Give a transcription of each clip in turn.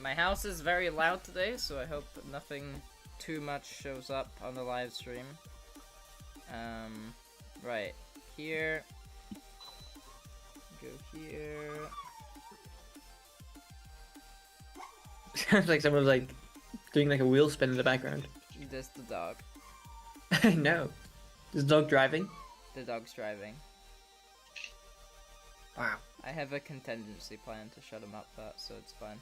My house is very loud today, so I hope nothing too much shows up on the live stream. Right. Here. Go here. Sounds like someone's like doing like a wheel spin in the background. There's the dog. No. Is the dog driving? The dog's driving. Wow. I have a contingency plan to shut him up, so it's fine.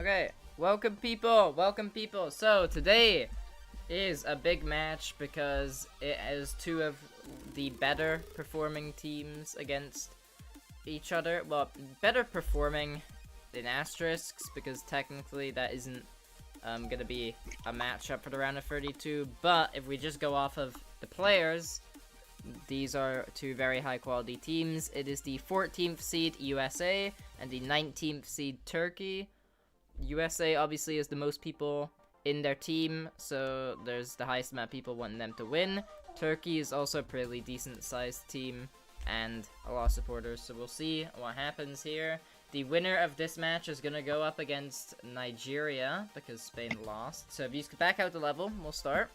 Okay, welcome people! Welcome people! So, today is a big match because it is two of the better performing teams against each other. Well, better performing in asterisks, because technically that isn't gonna be a matchup for the round of 32, but if we just go off of the players, these are two very high quality teams. It is the 14th seed USA and the 19th seed Turkey. USA obviously is the most people in their team, so there's the highest amount of people wanting them to win. Turkey is also a pretty decent sized team and a lot of supporters, so we'll see what happens here. The winner of this match is gonna go up against Nigeria because Spain lost. So if you back out the level, we'll start.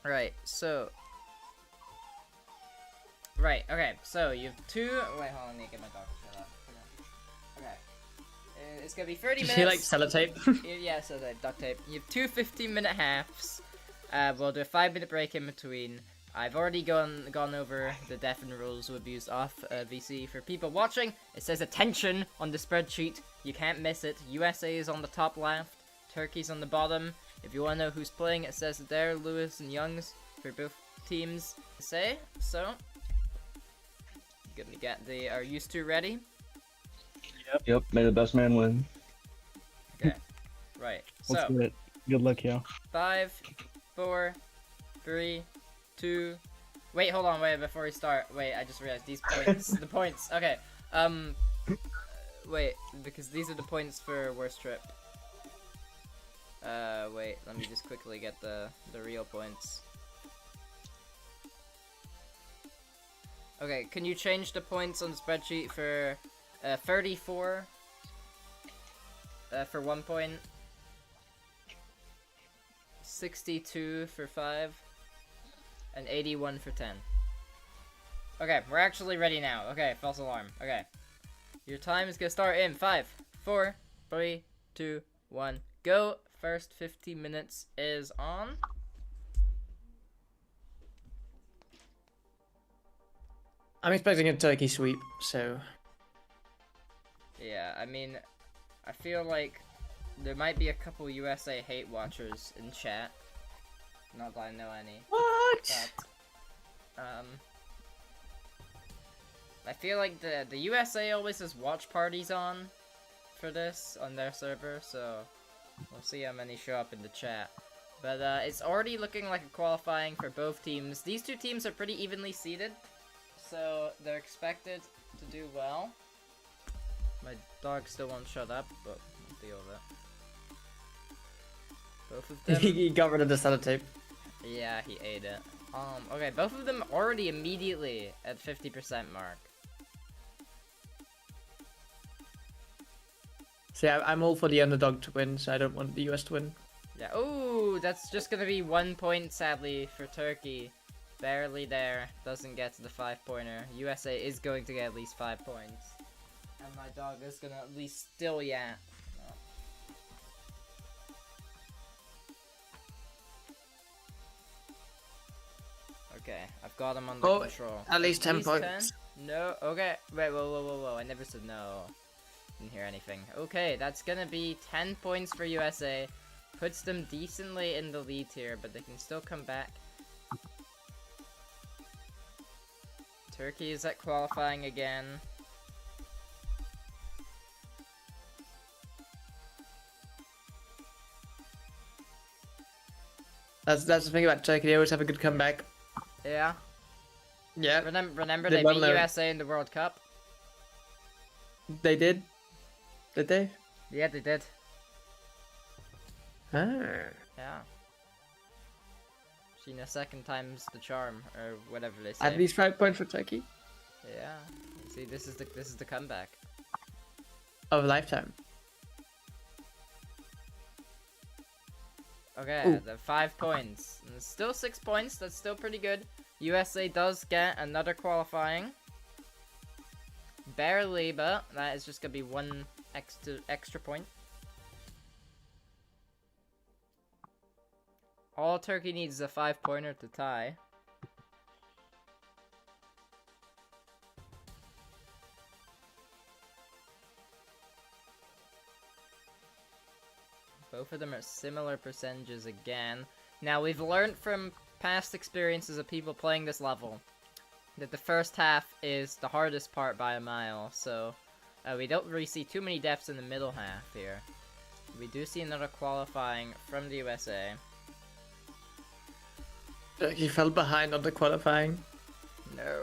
Right, so... Right, okay, so you have two... Wait, hold on, let me get my dog to shut up. Okay. It's gonna be 30 minutes. Did you like sellotape? Yeah, sellotape, duct tape. You have two 15-minute halves. We'll do a 5-minute break in between. I've already gone over the definite rules we've used off VC. For people watching, it says attention on the spreadsheet. You can't miss it. USA is on the top left. Turkey's on the bottom. If you want to know who's playing, it says it there, Lewis and Youngs for both teams. So, gonna get the are used to ready? Yep. May the best man win. Okay, right. Let's So, do it. Good luck, yo. 5, 4, 3, 2. Wait, hold on. Wait, before we start. Wait, I just realized these points. The points. Okay. Wait, because these are the points for worst trip. Wait, let me just quickly get the real points. Okay, can you change the points on the spreadsheet for 34 for 1 point, 62 for 5, and 81 for 10. Okay, we're actually ready now. Okay, false alarm. Okay. Your time is gonna start in 5, 4, 3, 2, 1, go. First 15 minutes is on. I'm expecting a Turkey sweep, so... Yeah, I mean, I feel like there might be a couple USA hate watchers in chat. Not that I know any. What? But, I feel like the USA always has watch parties on for this on their server, so we'll see how many show up in the chat. But it's already looking like a qualifying for both teams. These two teams are pretty evenly seated, so they're expected to do well. My dog still won't shut up, but we'll deal with it. Both of them... He got rid of the sellotape. Yeah, he ate it. Okay, both of them already immediately at 50% mark. So yeah, I'm all for the underdog to win, so I don't want the US to win. Yeah, ooh, that's just gonna be 1 point, sadly, for Turkey. Barely there, doesn't get to the 5-pointer. USA is going to get at least 5 points. And my dog is gonna at least still yap. Okay, I've got him under control. At least 10 points. 10? No, okay. Wait, whoa. I never said no. Didn't hear anything. Okay, that's gonna be 10 points for USA. Puts them decently in the lead here, but they can still come back. Turkey is at qualifying again. That's the thing about Turkey, they always have a good comeback. Yeah. Yeah. Remember They they won beat the- USA in the World Cup? They did? Did they? Yeah, they did. Ah. Yeah. Seen a second time's the charm, or whatever they say. At least 5 points for Turkey. Yeah, See, this is the comeback. Of a lifetime. Okay, Ooh. the 5 points. And it's still 6 points. That's still pretty good. USA does get another qualifying. Barely, but that is just gonna be 1 extra point. All Turkey needs is a 5-pointer to tie. Both of them are similar percentages again. Now, we've learned from past experiences of people playing this level that the first half is the hardest part by a mile, so we don't really see too many deaths in the middle half here. We do see another qualifying from the USA. He fell behind on the qualifying. No.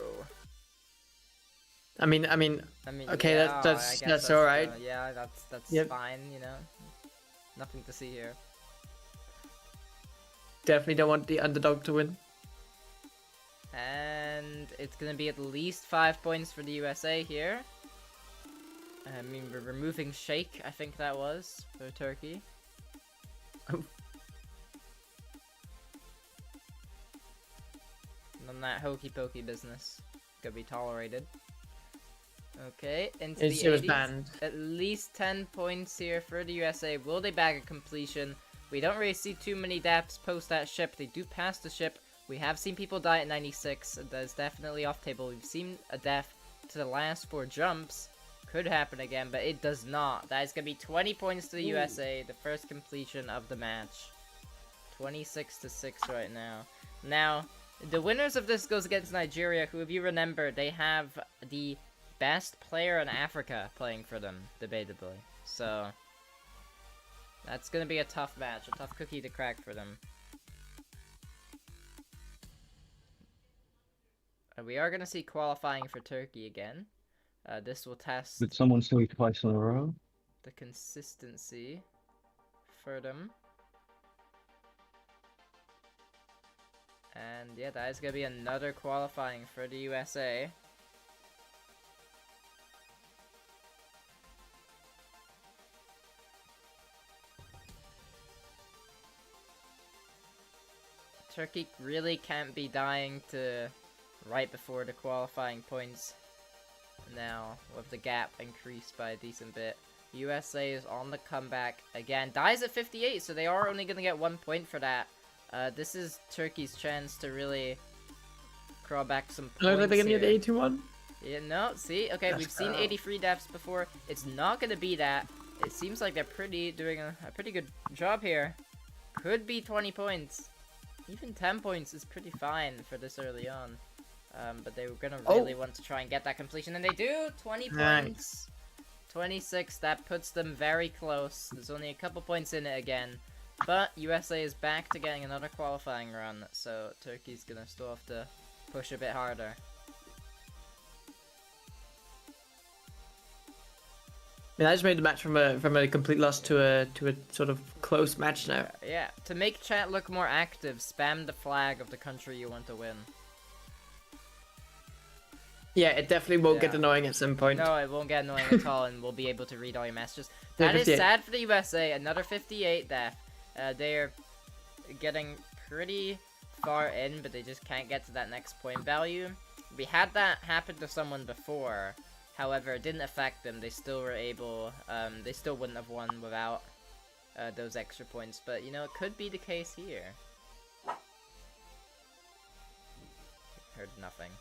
I mean, okay, yeah, that's all right. Yeah, that's Yep. fine, you know. Nothing to see here. Definitely don't want the underdog to win. And it's gonna be at least 5 points for the USA here. I mean, we're removing Sheikh, I think that was, for Turkey. None of that hokey pokey business could be tolerated. Okay, into the It was 80s. banned. At least 10 points here for the USA. Will they bag a completion? We don't really see too many deaths post that ship. They do pass the ship. We have seen people die at 96. That is definitely off table. We've seen a death to the last 4 jumps. Could happen again, but it does not. That is going to be 20 points to the USA. The first completion of the match. 26-6 right now. Now, the winners of this goes against Nigeria, who, if you remember, they have the best player in Africa playing for them, debatably. So, that's going to be a tough match, a tough cookie to crack for them. We are going to see qualifying for Turkey again. This will test Did someone say twice in a row? the consistency for them. And yeah, that is going to be another qualifying for the USA. Turkey really can't be dying to right before the qualifying points now, with the gap increased by a decent bit. USA is on the comeback again. Dies at 58, so they are only going to get 1 point for that. This is Turkey's chance to really crawl back some points. Looks like they're gonna get here. 81. Yeah, no, see? Okay, we've seen 83 deaths before. It's not going to be that. It seems like they're doing a pretty good job here. Could be 20 points. Even 10 points is pretty fine for this early on. But they were going to really want to try and get that completion, and they do! 20 Nice. points! 26, that puts them very close. There's only a couple points in it again. But USA is back to getting another qualifying run, so Turkey's going to still have to push a bit harder. I mean, I just made the match from a complete loss to a sort of close match now. Yeah, to make chat look more active, spam the flag of the country you want to win. Yeah, it definitely won't get Yeah. annoying at some point. No, it won't get annoying at all, and we'll be able to read all your messages. That is 58. sad for the USA. Another 58 death. They're getting pretty far in, but they just can't get to that next point value. We had that happen to someone before. However, it didn't affect them. They still were able, they still wouldn't have won without those extra points. But, you know, it could be the case here. Heard nothing.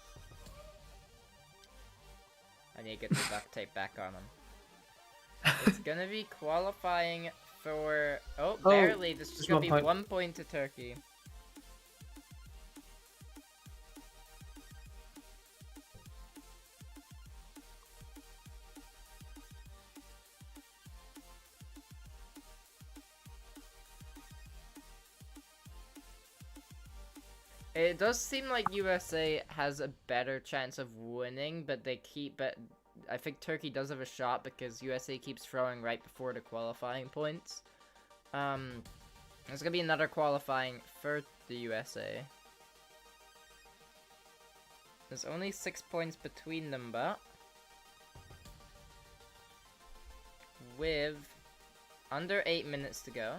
I need to get the duct tape back on them. It's gonna be qualifying for... Oh, barely. This is just gonna 1 be point. 1 point to Turkey. It does seem like USA has a better chance of winning, but they keep... But I think Turkey does have a shot because USA keeps throwing right before the qualifying points. There's gonna be another qualifying for the USA. There's only 6 points between them, but with under 8 minutes to go.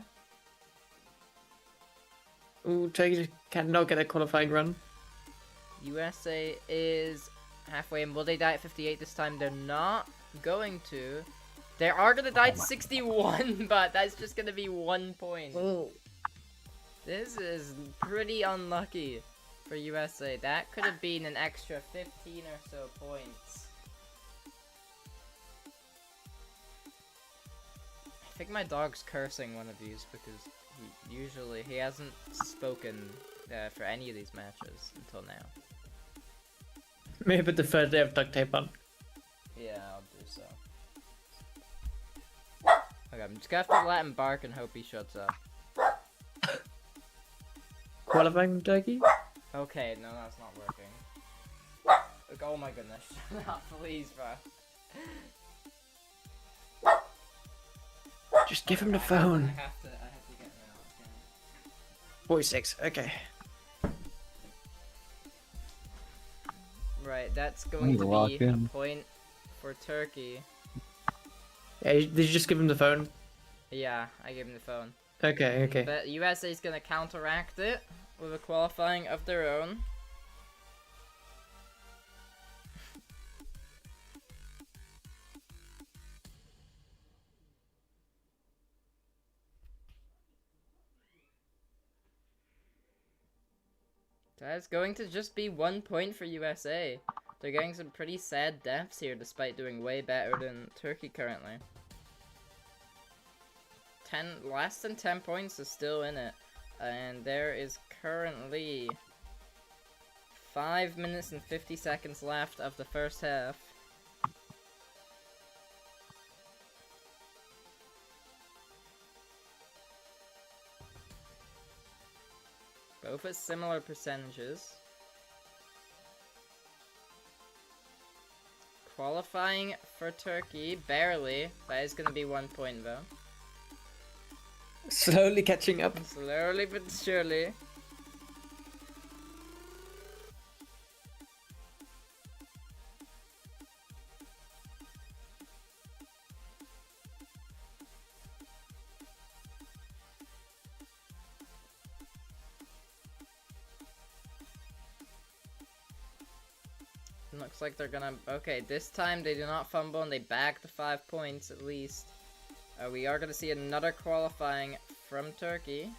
Ooh, Turkey just cannot get a qualifying run. USA is halfway in. Will they die at 58 this time? They're not going to. They are going to die at 61, but that's just going to be 1 point. Ooh. This is pretty unlucky for USA. That could have been an extra 15 or so points. I think my dog's cursing one of these because he hasn't spoken for any of these matches until now. Maybe put the first day of duct tape on. Yeah, I'll do so. Okay, I'm just gonna have to let him bark and hope he shuts up. Qualifying from Turkey? Okay, no, that's not working. Look, oh my goodness, shut up, please, bro. Just give him the I phone. have to get him out. Okay. 46, okay. Right, that's I going need to to lock be in. a point for Turkey. Yeah, did you just give him the phone? Yeah, I gave him the phone. Okay, okay. But USA is gonna counteract it with a qualifying of their own. That's going to just be 1 point for USA. They're getting some pretty sad deaths here despite doing way better than Turkey currently. Less than 10 points is still in it. And there is currently 5 minutes and 50 seconds left of the first half. Both at similar percentages. Qualifying for Turkey, barely. That is going to be 1 point though. Slowly catching up. Slowly but surely. Looks like they're gonna... Okay, this time they do not fumble and they bag the 5 points at least. We are gonna see another qualifying from Turkey.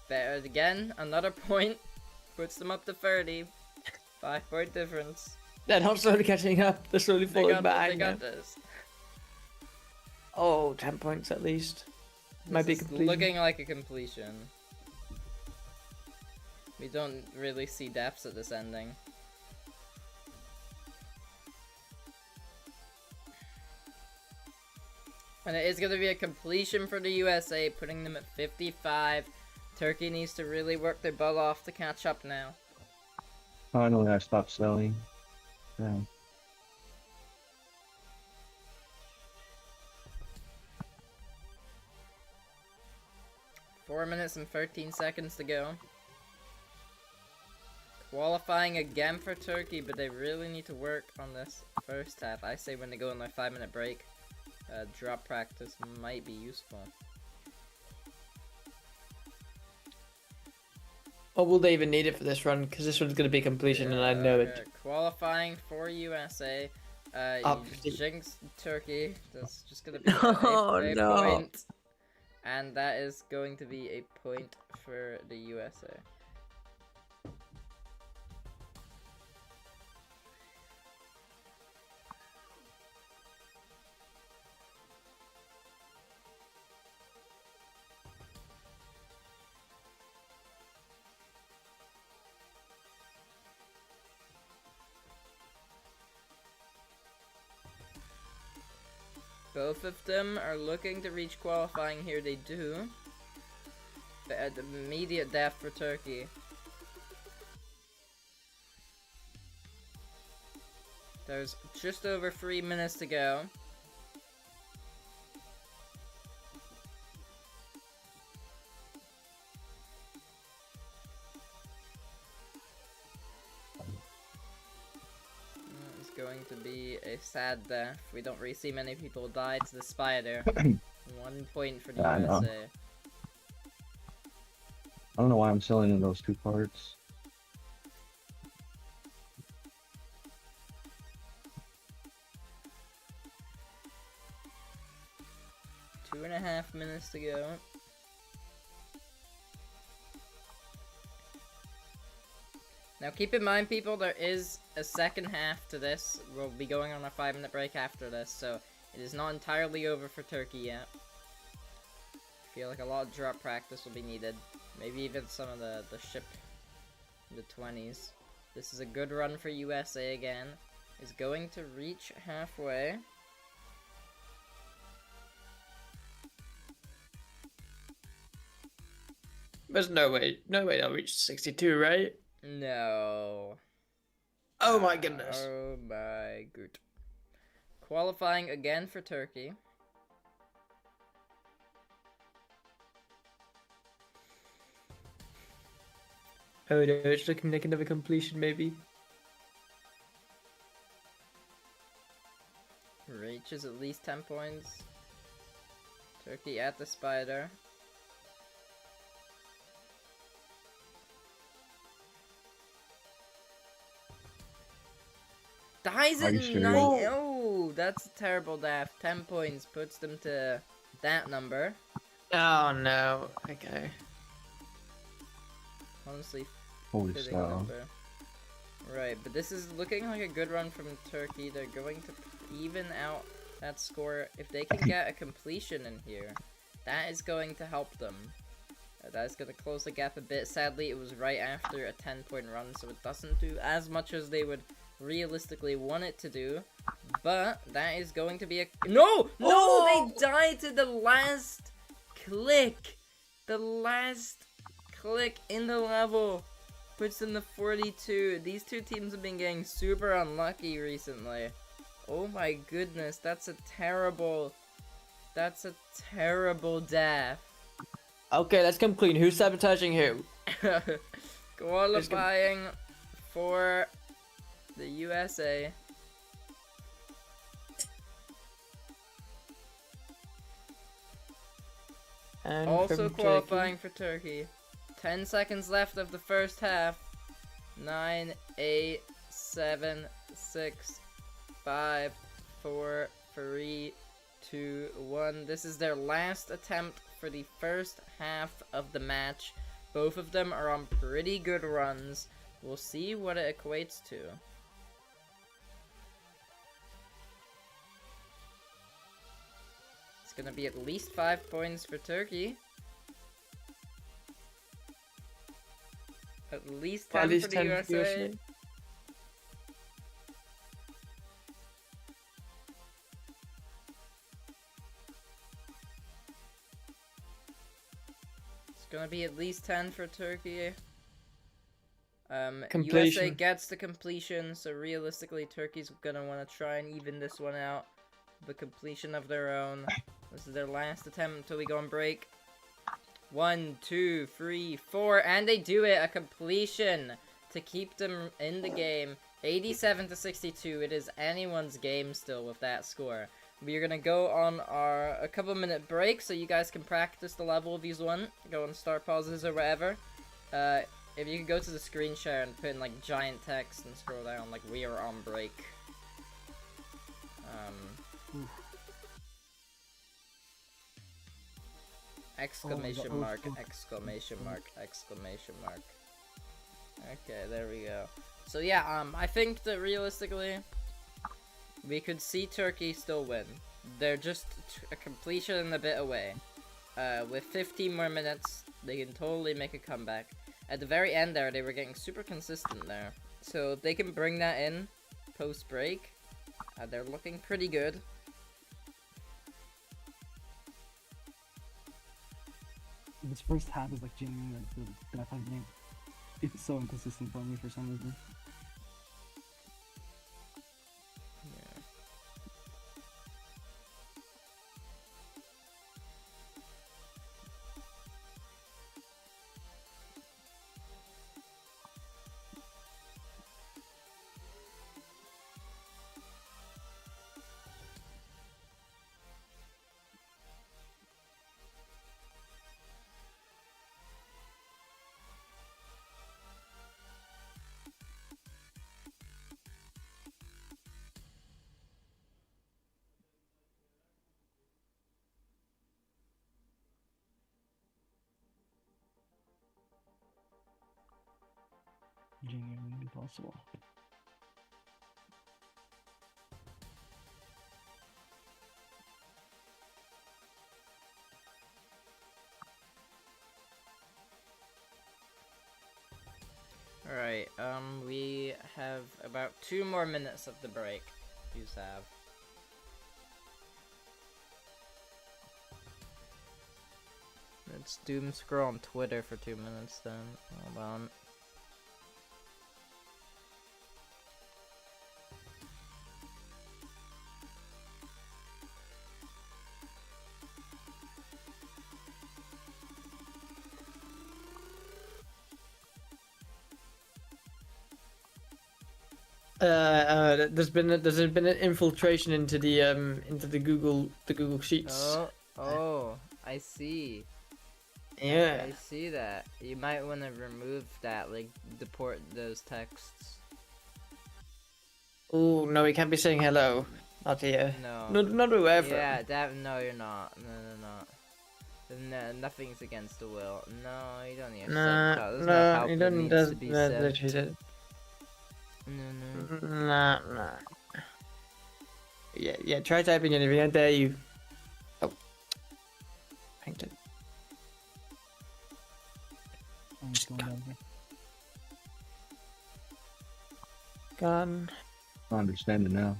Better again, another point. Puts them up to 30. 5 point difference. They're not slowly catching up, they're slowly They falling got, behind. they got now. this. Oh, 10 points at least. Might be This is completion. looking like a completion. We don't really see deaths at this ending. And it is going to be a completion for the USA, putting them at 55. Turkey needs to really work their butt off to catch up now. Finally, I stopped selling. Yeah. Four minutes and 13 seconds to go. Qualifying again for Turkey, but they really need to work on this first half. I say when they go on their 5-minute break, drop practice might be useful. Or will they even need it for this run? Because this one's going to be completion and I know it. Qualifying for USA. Up. Jinx Turkey. That's just going to be Oh, a no. point. And that is going to be a point for the USA. Both of them are looking to reach qualifying here, they do. But at the immediate death for Turkey. There's just over 3 minutes to go. That is going to be a sad death. We don't really see many people die to the spider. 1 point for the Yeah, I know. USA. I don't know why I'm selling in those 2 parts. Two and a half minutes to go. Now keep in mind, people, there is a second half to this. We'll be going on a 5-minute break after this, so it is not entirely over for Turkey yet. I feel like a lot of drop practice will be needed. Maybe even some of the ship in the 20s. This is a good run for USA again. Is going to reach halfway. There's no way they'll reach 62, right? No. Oh my goodness. Oh my good. Qualifying again for Turkey. Oh no, it's looking like another completion maybe. Reaches at least 10 points. Turkey at the spider. Dies Are at you serious? 9. Oh, that's a terrible death. 10 points puts them to that number. Oh no. Okay. Honestly, Holy fitting cow. number. Right, but this is looking like a good run from Turkey. They're going to even out that score. If they can get a completion in here, that is going to help them. That is going to close the gap a bit. Sadly, it was right after a 10-point run, so it doesn't do as much as they would realistically want it to do. But that is going to be a... No! No! Oh! They died to the last click! The last click in the level puts them to 42. These two teams have been getting super unlucky recently. Oh my goodness, that's a terrible death. Okay, let's come clean. Who's sabotaging who? Qualifying for the USA. And Also from qualifying for Turkey. 10 seconds left of the first half. 9, 8, 7, 6, 5, 4, 3, 2, 1. This is their last attempt for the first half of the match. Both of them are on pretty good runs. We'll see what it equates to. It's gonna be at least 5 points for Turkey. At least 10 for the USA. It's gonna be at least 10 for Turkey. USA Completion. gets the completion, so realistically Turkey's gonna want to try and even this one out. The completion of their own. This is their last attempt until we go on break. 1, 2, 3, 4, and they do it! A completion to keep them in the game. 87 to 62. It is anyone's game still with that score. We're gonna go on a couple minute break so you guys can practice the level if you want. Go on start pauses or whatever. If you could go to the screen share and put in like giant text and scroll down like we are on break. Exclamation mark, exclamation mark, exclamation mark. Okay, there we go. So yeah, I think that realistically, we could see Turkey still win. They're just a completion and a bit away. With 15 more minutes, they can totally make a comeback. At the very end there, they were getting super consistent there. So if they can bring that in post-break, they're looking pretty good. This first half is like genuinely like the death game. It's so inconsistent for me for some reason. Yeah. genuinely possible. Alright, we have about 2 more minutes of the break. Use have. Let's doom scroll on Twitter for 2 minutes then. Hold on. There's been an infiltration into the Google Sheets. Oh, I see. Yeah. I see that. You might want to remove that, like, deport those texts. Oh no, we can't be saying hello. Not here. No. Not whoever. Yeah, no, you're not. No, nothing's against the will. No, you don't need to Nah, send There's no, help you that don't. needs to be sent. Literally. No. Nah. Yeah. Try typing anything. I dare you. Oh. Hanged it. I'm just going down here. Gone. I understand it now.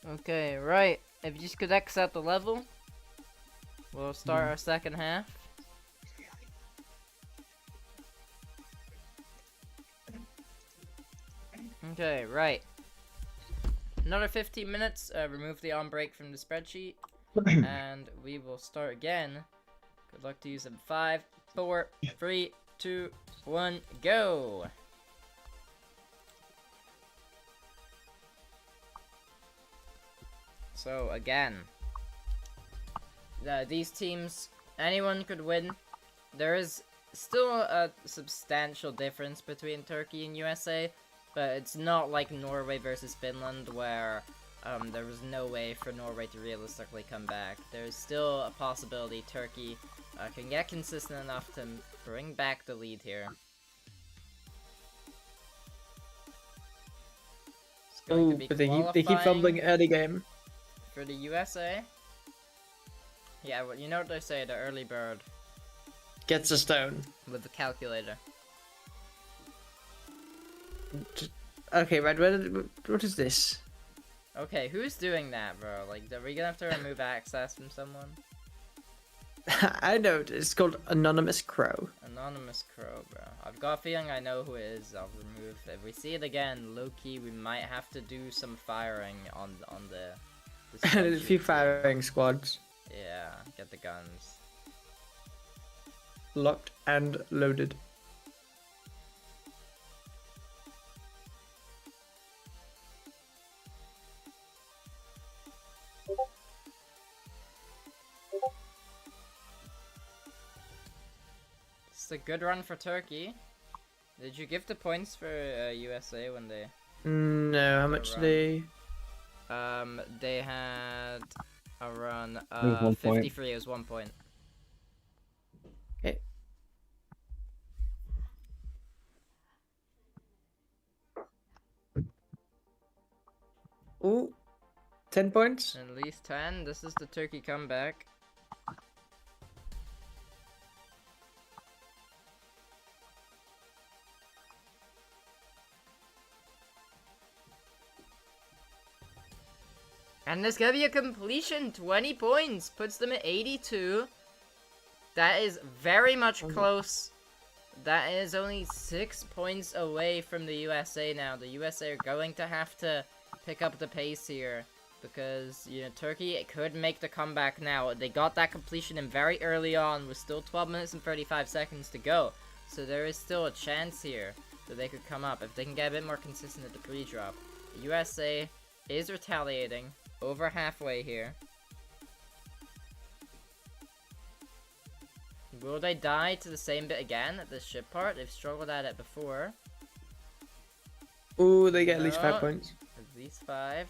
Okay, right. If you just could X out the level, we'll start our second half. Okay, right. Another 15 minutes. Remove the on break from the spreadsheet, and we will start again. Good luck to you. 5, 4, 3, 2, 1, go. So again, these teams, anyone could win. There is still a substantial difference between Turkey and USA, but it's not like Norway versus Finland where there was no way for Norway to realistically come back. There's still a possibility Turkey can get consistent enough to bring back the lead here. It's going to be But they keep qualifying fumbling early game. for the USA. Yeah, well, you know what they say, the early bird Gets a stone. with the calculator. Okay, right. What is this? Okay, who's doing that, bro? Like, are we gonna have to remove access from someone? I know. It's called Anonymous Crow. Anonymous Crow, bro. I've got a feeling I know who it is. I'll remove. If we see it again, low-key, we might have to do some firing on the A few spreadsheet. firing squads. Yeah, get the guns. Locked and loaded. It's a good run for Turkey. Did you give the points for USA when they... No, how much run. do they? They had a run, was 1 point. 53 is 1 point. Okay. Ooh, 10 points. At least 10. This is the Turkey comeback. And there's gonna be a completion. 20 points. Puts them at 82. That is very much close. That is only 6 points away from the USA now. The USA are going to have to pick up the pace here. Because, you know, Turkey could make the comeback now. They got that completion in very early on with still 12 minutes and 35 seconds to go. So there is still a chance here that they could come up if they can get a bit more consistent at the pre-drop. The USA is retaliating over halfway here. Will they die to the same bit again at this ship part? They've struggled at it before. Ooh, they get at least No. 5 points. At least 5.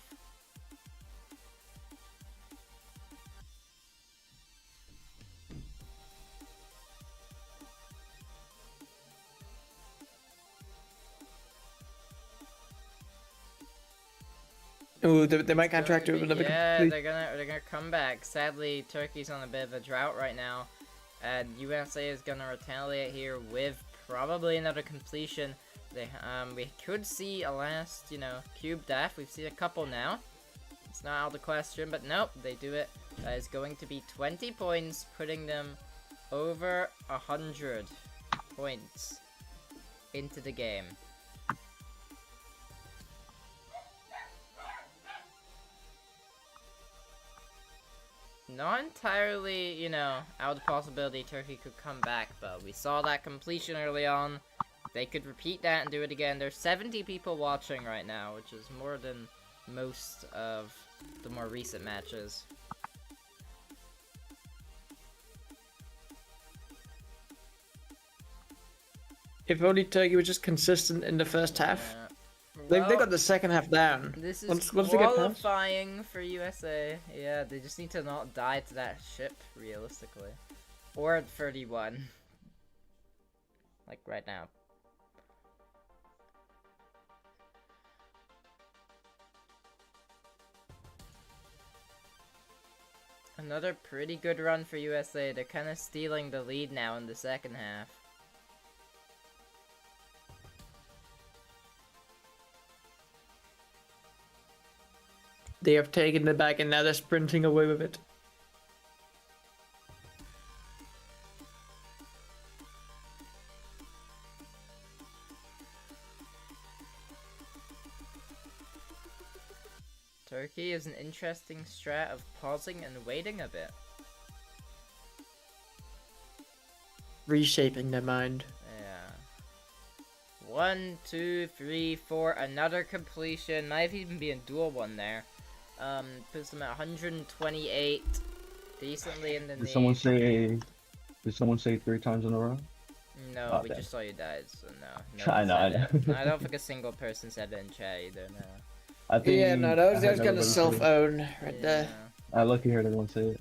Ooh, they might counteract it with another Yeah, complete. they're gonna come back. Sadly, Turkey's on a bit of a drought right now, and USA is gonna retaliate here with probably another completion. We could see a last, cube death. We've seen a couple now. It's not out of the question, but nope, they do it. That is going to be 20 points, putting them over 100 points into the game. Not entirely, out of the possibility Turkey could come back, but we saw that completion early on. They could repeat that and do it again. There's 70 people watching right now, which is more than most of the more recent matches. If only Turkey was just consistent in the first half. They Well, got the second half down. This is Once they get past. qualifying for USA. Yeah, they just need to not die to that ship, realistically. Or at 31. Like right now. Another pretty good run for USA. They're kind of stealing the lead now in the second half. They have taken it back and now they're sprinting away with it. Turkey is an interesting strat of pausing and waiting a bit. Reshaping their mind. Yeah. 1, 2, 3, 4. Another completion. Might even be a dual one there. Puts them at 128. Decently in the Did someone say 3 times in a row? No, Oh, we okay. just saw you died, so no. I one know, said I know. it. I don't think a single person said it in chat either, no. I think Yeah, no, that was I heard kind of everybody say it. self-own right there. Yeah. I lucky heard everyone say it.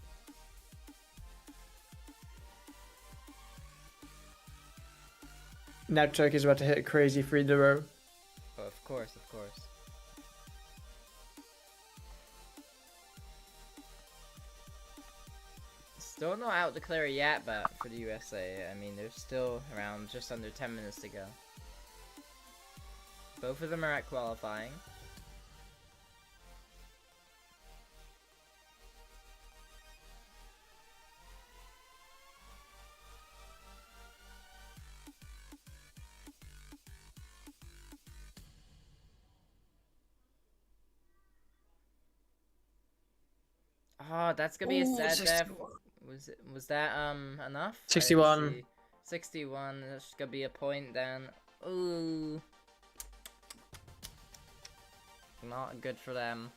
Now Turkey's about to hit a crazy 3 in a row. Oh, of course, of course. Still not out declare yet, but for the USA, I mean, there's still around just under 10 minutes to go. Both of them are at qualifying. Oh, that's gonna be a Ooh, sad death. 61. Was that enough? I didn't 61. see. 61. That's gonna be a point then. Ooh. Not good for them.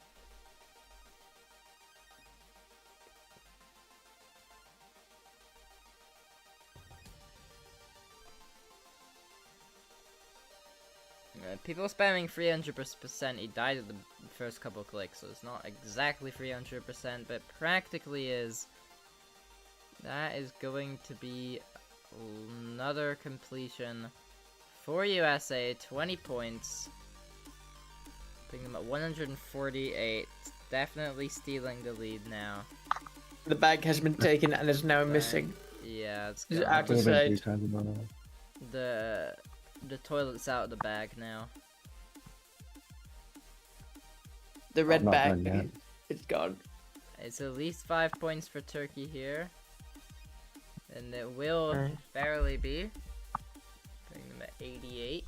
People spamming 300%. He died at the first couple clicks, so it's not exactly 300%, but practically is. That is going to be another completion for USA. 20 points. Putting them at 148. Definitely stealing the lead now. The bag has been taken and is now missing. Yeah, it's Is it gone. out Could've been Side. 3 times in a row. The toilet's out of the bag now. The red not bag, done yet. it's gone. It's at least 5 points for Turkey here. And it will Alright. barely be. Putting them at 88.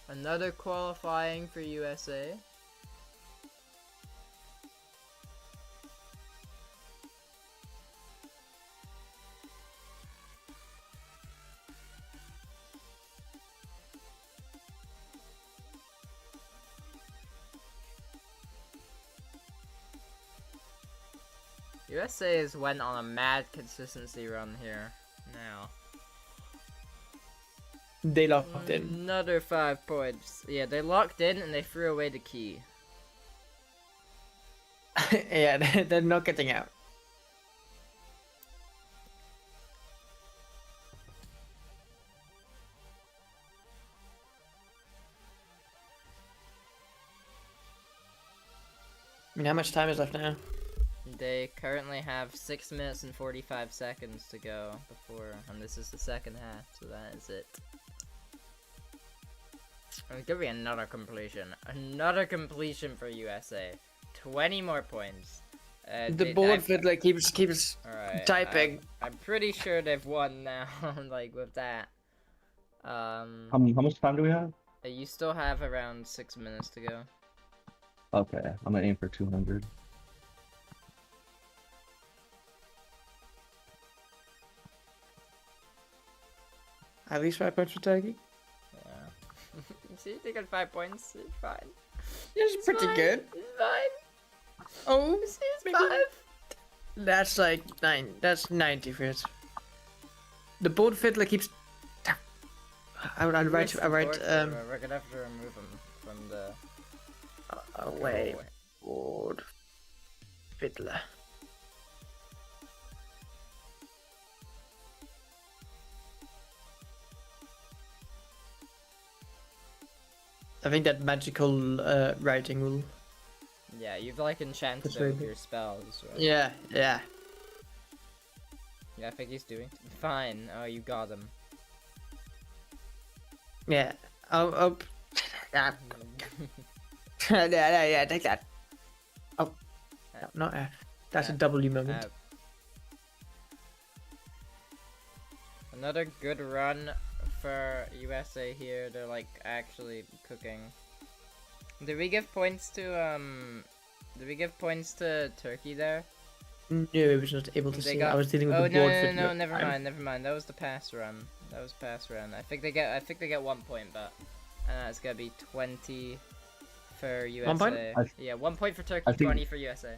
Another qualifying for USA. USA has went on a mad consistency run here. Now. They locked in. Another 5 points. Yeah, they locked in and they threw away the key. Yeah, they're not getting out. I mean, how much time is left now? They currently have 6 minutes and 45 seconds to go before, and this is the second half, so that is it. There's gonna be another completion. Another completion for USA. 20 more points. The board fiddler keeps Alright, typing. I'm pretty sure they've won now, like with that. How much time do we have? You still have around 6 minutes to go. Okay, I'm gonna aim for 200. At least 5 points for Turkey. Yeah. See, they got 5 points. It's fine. It's pretty fine. good. It's fine. Oh, It's maybe- 5. that's like 9. That's 90 for it. The board fiddler keeps. I write. We're gonna have to remove him from the Away. Board fiddler. I think that magical writing will. Yeah, you've like enchanted That's it with right. your spells, right? Yeah, yeah. Yeah, I think he's doing fine. Oh, you got him. Yeah. Oh. Yeah. yeah, take that. Oh. No, not that's a W moment. Another good run for USA here. They're like actually cooking. Did we give points to Turkey there? No, I was not able to They see. got- I was dealing with Oh the no, board no, fiddler. no, never mind. That was the pass run. I think they get 1 point, but it's gonna be 20 for USA. 1 point? Yeah, 1 point for Turkey, I think- 20 for USA. I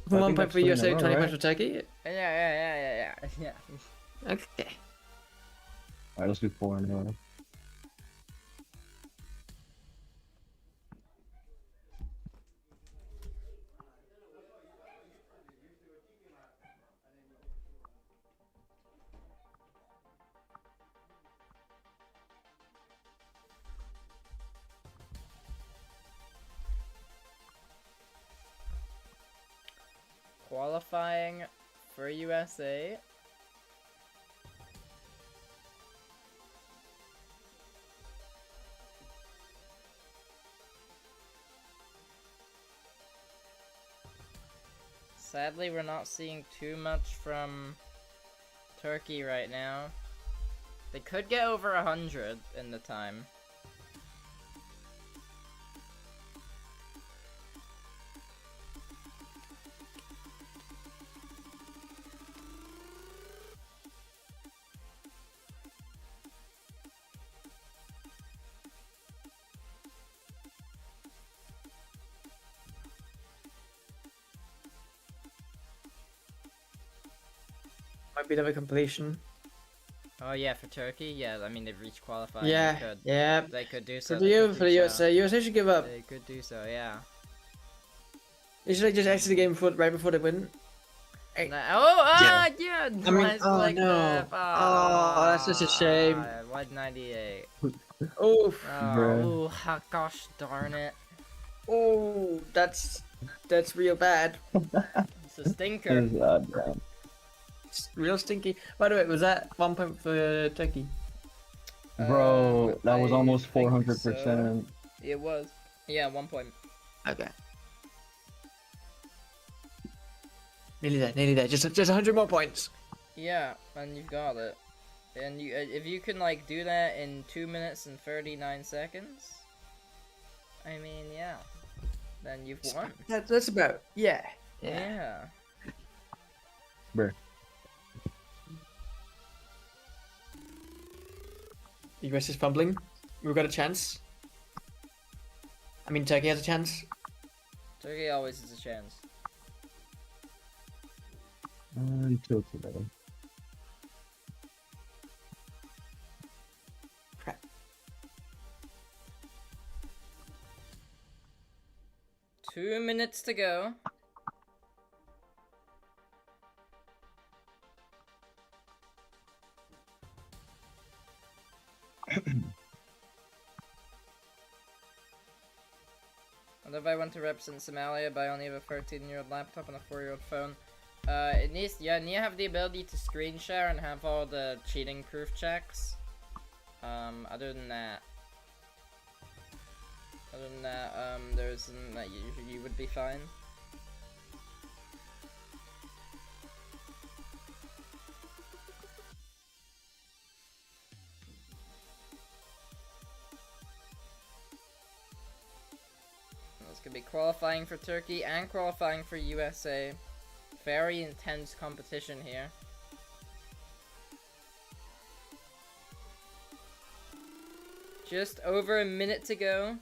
1 think point that's for 3 in a USA, row, 20 right? points for Turkey. Yeah. Okay. Alright, let's do 4 in a row. Qualifying for USA. Sadly, we're not seeing too much from Turkey right now. They could get over 100 in the time. Might be another completion. Oh yeah, for Turkey, yeah. I mean, they've reached qualifying. Yeah, yeah. They could do so. For the USA, USA should give up. They could do so, yeah. They should like, just exit the game right before they win. Hey. Yeah. I mean, Nice oh, flick no. dip. Oh, that's such a shame. 198. Oof. Oh, gosh darn it. Oh, that's real bad. It's a stinker. Damn. It's real stinky. By the way, was that 1 point for Turkey? Bro, that was I almost think 400%. so. It was. Yeah, 1 point. Okay. Nearly there. Just 100 more points. Yeah, and you've got it. And you, if you can like do that in 2 minutes and 39 seconds, I mean, yeah, then you've won. That's about yeah. Yeah. Bro. The US is fumbling. We've got a chance. I mean, Turkey has a chance. Turkey always has a chance. Until today. Crap. Two minutes to go. What if I want to represent Somalia, but I only have a 13-year-old laptop and a 4-year-old phone? It needs, yeah, need to have the ability to screen share and have all the cheating proof checks. Other than that, there's that you would be fine. This could be qualifying for Turkey and qualifying for USA. Very intense competition here. Just over a minute to go.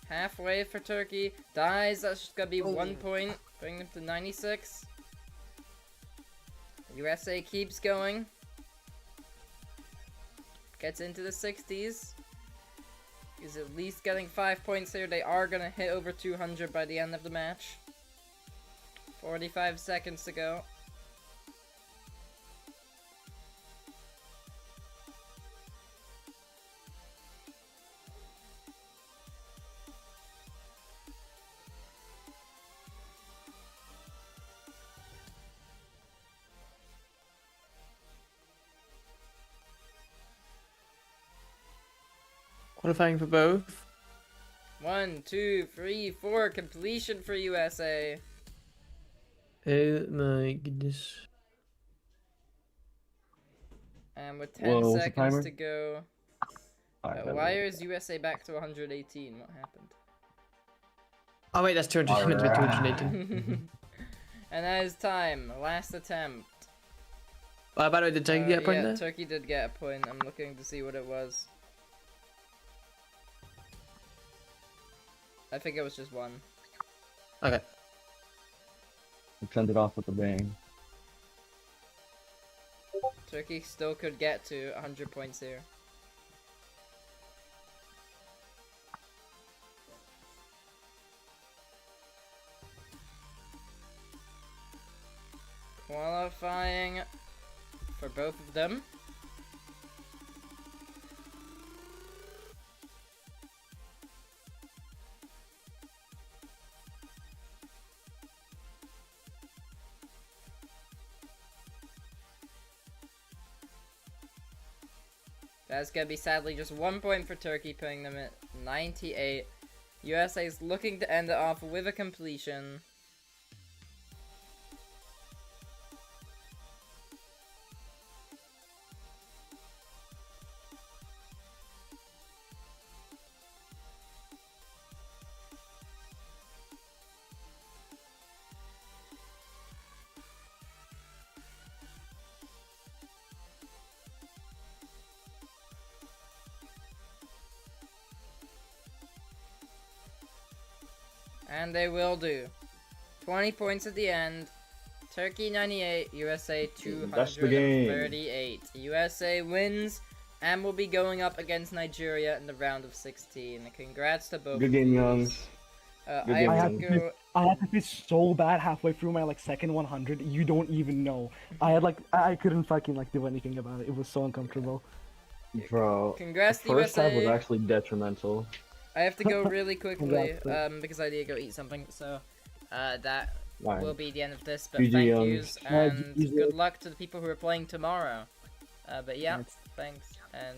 Halfway for Turkey. Dies, that's just gonna be 1 point. Bring them to 96. USA keeps going. Gets into the 60s. Is at least getting 5 points here. They are gonna hit over 200 by the end of the match. 45 seconds to go. Qualifying for both. 1, 2, 3, 4. Completion for USA. Oh my goodness. And with 10 Whoa, what's the seconds timer? to go. Why is USA back to 118? What happened? Oh wait, that's 200. Meant to be 218. And that is time. Last attempt. By the way, did Turkey get a point yeah, there? Turkey did get a point. I'm looking to see what it was. I think it was just one. Okay. Send it off with a bang. Turkey still could get to 100 points here. Qualifying for both of them. That's gonna be sadly just 1 point for Turkey, putting them at 98. USA is looking to end it off with a completion. And they will do. 20 points at the end. Turkey 98, USA That's the game. 238. USA wins and will be going up against Nigeria in the round of 16. Congrats to both. Good of game, these. Youngs. Good I game, have to Youngs. go. I had to be so bad halfway through my like second 100. You don't even know. I had like I couldn't fucking like do anything about it. It was so uncomfortable. Bro, Congrats the to first half was USA. actually detrimental. I have to go really quickly Congrats. because I need to go eat something. So that Fine. will be the end of this. But GG, thank Youngs. yous Yeah, and GG. good luck to the people who are playing tomorrow. But yeah, Thanks. thanks and.